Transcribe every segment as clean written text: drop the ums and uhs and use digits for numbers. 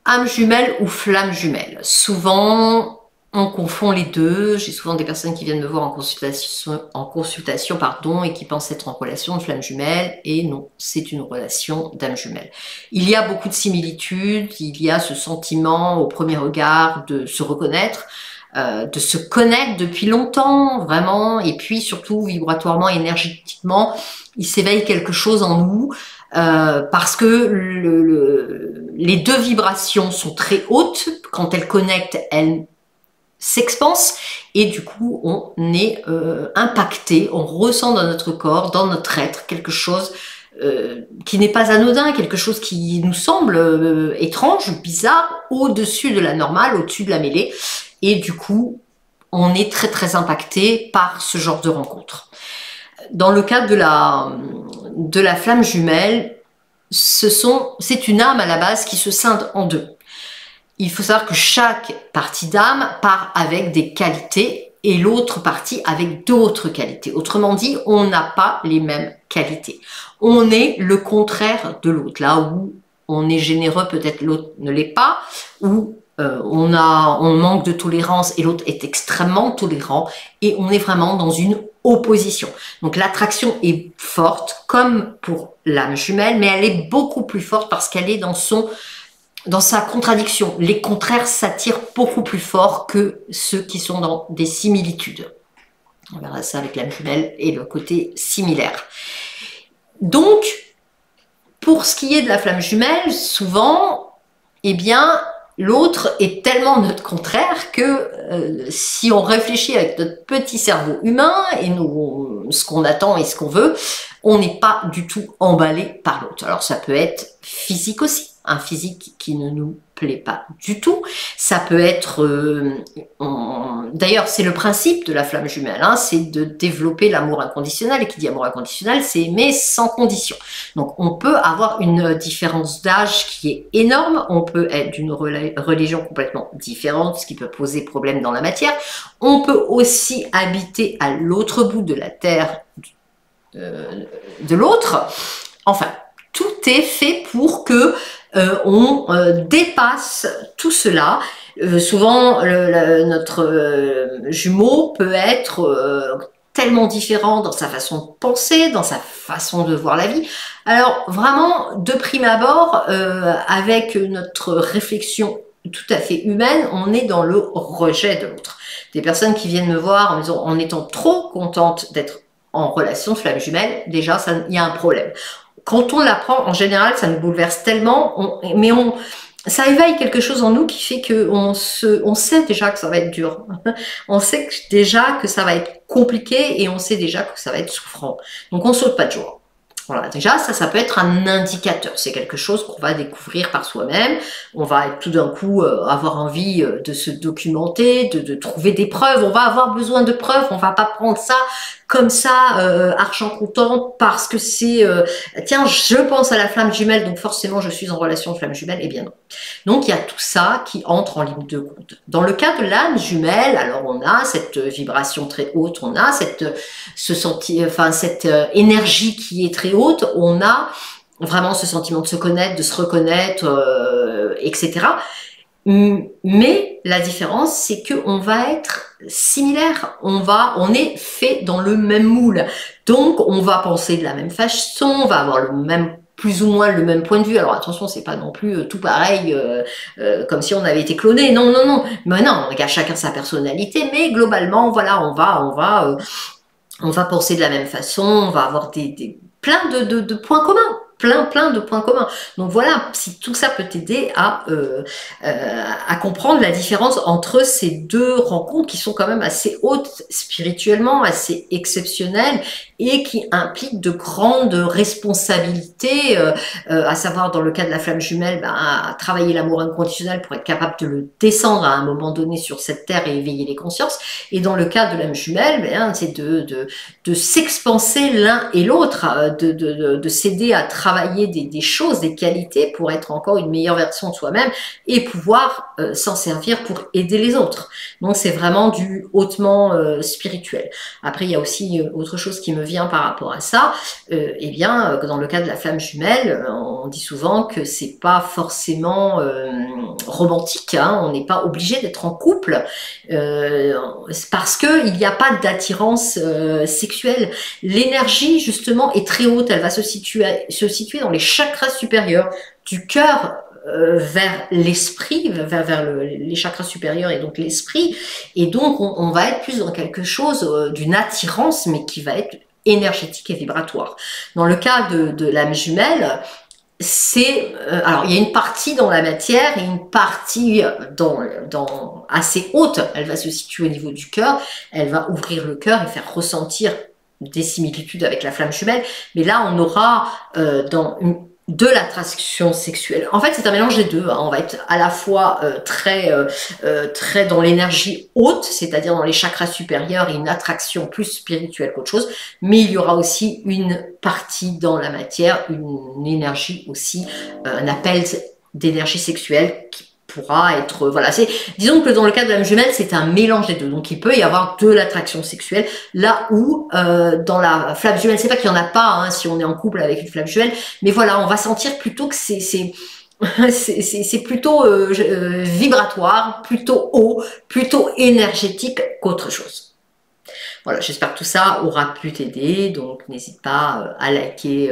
Âme jumelle ou flamme jumelle. Souvent, on confond les deux. J'ai souvent des personnes qui viennent me voir en consultation pardon, et qui pensent être en relation de flamme jumelle. Et non, c'est une relation d'âme jumelle. Il y a beaucoup de similitudes. Il y a ce sentiment au premier regard de se reconnaître, de se connaître depuis longtemps, vraiment. Et puis surtout, vibratoirement, énergétiquement, il s'éveille quelque chose en nous. Parce que les deux vibrations sont très hautes. Quand elles connectent, elles s'expansent et du coup on est impacté, on ressent dans notre corps, dans notre être quelque chose qui n'est pas anodin, quelque chose qui nous semble étrange, bizarre, au-dessus de la normale, au-dessus de la mêlée, et du coup on est très très impacté par ce genre de rencontre. Dans le cas de la flamme jumelle, c'est une âme à la base qui se scinde en deux. Il faut savoir que chaque partie d'âme part avec des qualités et l'autre partie avec d'autres qualités. Autrement dit, on n'a pas les mêmes qualités. On est le contraire de l'autre. Là où on est généreux, peut-être l'autre ne l'est pas, ou on manque de tolérance et l'autre est extrêmement tolérant, et on est vraiment dans une opposition. Donc l'attraction est forte, comme pour l'âme jumelle, mais elle est beaucoup plus forte parce qu'elle est dans sa contradiction. Les contraires s'attirent beaucoup plus fort que ceux qui sont dans des similitudes. On verra ça avec l'âme jumelle et le côté similaire. Donc, pour ce qui est de la flamme jumelle, souvent, eh bien, l'autre est tellement notre contraire que si on réfléchit avec notre petit cerveau humain et ce qu'on attend et ce qu'on veut, on n'est pas du tout emballé par l'autre. Alors ça peut être physique aussi, un physique qui ne nous plaît pas du tout. Ça peut être... D'ailleurs, c'est le principe de la flamme jumelle, hein, c'est de développer l'amour inconditionnel. Et qui dit amour inconditionnel, c'est aimer sans condition. Donc on peut avoir une différence d'âge qui est énorme. On peut être d'une religion complètement différente, ce qui peut poser problème dans la matière. On peut aussi habiter à l'autre bout de la terre de l'autre. Enfin, tout est fait pour que on dépasse tout cela. Souvent, notre jumeau peut être tellement différent dans sa façon de penser, dans sa façon de voir la vie. Alors vraiment, de prime abord, avec notre réflexion tout à fait humaine, on est dans le rejet de l'autre. Des personnes qui viennent me voir en étant trop contentes d'être en relation de flamme jumelle, déjà, il y a un problème. Quand on l'apprend, en général, ça nous bouleverse tellement, ça éveille quelque chose en nous qui fait qu'on sait déjà que ça va être dur. On sait déjà que ça va être compliqué et on sait déjà que ça va être souffrant. Donc on saute pas de joie. Voilà, déjà, ça peut être un indicateur. C'est quelque chose qu'on va découvrir par soi-même. On va tout d'un coup avoir envie de se documenter, de trouver des preuves. On va avoir besoin de preuves. On va pas prendre ça comme ça, argent comptant, parce que c'est tiens, je pense à la flamme jumelle, donc forcément je suis en relation de flamme jumelle. Eh bien non. Donc il y a tout ça qui entre en ligne de compte. Dans le cas de l'âme jumelle, alors on a cette vibration très haute, on a cette énergie qui est très haute, on a vraiment ce sentiment de se connaître, de se reconnaître, etc. Mais la différence, c'est qu'on va être similaire, on est fait dans le même moule. Donc, on va penser de la même façon, on va avoir plus ou moins le même point de vue. Alors attention, c'est pas non plus tout pareil, comme si on avait été cloné. Non, non, non. Mais non, on a chacun sa personnalité, mais globalement, voilà, on va penser de la même façon, on va avoir plein de points communs. Plein de points communs. Donc voilà, si tout ça peut t'aider à comprendre la différence entre ces deux rencontres qui sont quand même assez hautes spirituellement, assez exceptionnelles et qui impliquent de grandes responsabilités, à savoir dans le cas de la flamme jumelle, à travailler l'amour inconditionnel pour être capable de le descendre à un moment donné sur cette terre et éveiller les consciences. Et dans le cas de l'âme jumelle, c'est de s'expanser l'un et l'autre, de s'aider à travailler travailler des choses, des qualités pour être encore une meilleure version de soi-même et pouvoir s'en servir pour aider les autres. Donc c'est vraiment du hautement spirituel. Après il y a aussi autre chose qui me vient par rapport à ça, eh bien dans le cas de la flamme jumelle, on dit souvent que c'est pas forcément romantique, hein, on n'est pas obligé d'être en couple parce que il n'y a pas d'attirance sexuelle. L'énergie justement est très haute, elle va se situer dans les chakras supérieurs du cœur vers l'esprit, vers les chakras supérieurs et donc l'esprit, et donc on va être plus dans quelque chose d'une attirance, mais qui va être énergétique et vibratoire. Dans le cas de l'âme jumelle, c'est alors il y a une partie dans la matière et une partie assez haute. Elle va se situer au niveau du cœur, elle va ouvrir le cœur et faire ressentir des similitudes avec la flamme jumelle, mais là on aura de l'attraction sexuelle. En fait, c'est un mélange des deux, hein. On va être à la fois très dans l'énergie haute, c'est-à-dire dans les chakras supérieurs et une attraction plus spirituelle qu'autre chose, mais il y aura aussi une partie dans la matière, une énergie aussi, un appel d'énergie sexuelle qui pourra être, voilà, disons que dans le cas de l'âme jumelle, c'est un mélange des deux, donc il peut y avoir de l'attraction sexuelle, là où dans la flamme jumelle, c'est pas qu'il y en a pas, hein, si on est en couple avec une flamme jumelle, mais voilà, on va sentir plutôt que c'est plutôt vibratoire, plutôt haut, plutôt énergétique qu'autre chose. Voilà, j'espère que tout ça aura pu t'aider, donc n'hésite pas à liker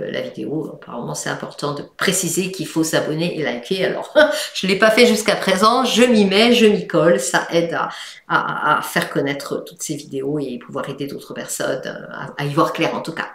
la vidéo. Apparemment, c'est important de préciser qu'il faut s'abonner et liker. Alors, je ne l'ai pas fait jusqu'à présent, je m'y mets, je m'y colle, ça aide à faire connaître toutes ces vidéos et pouvoir aider d'autres personnes à y voir clair en tout cas.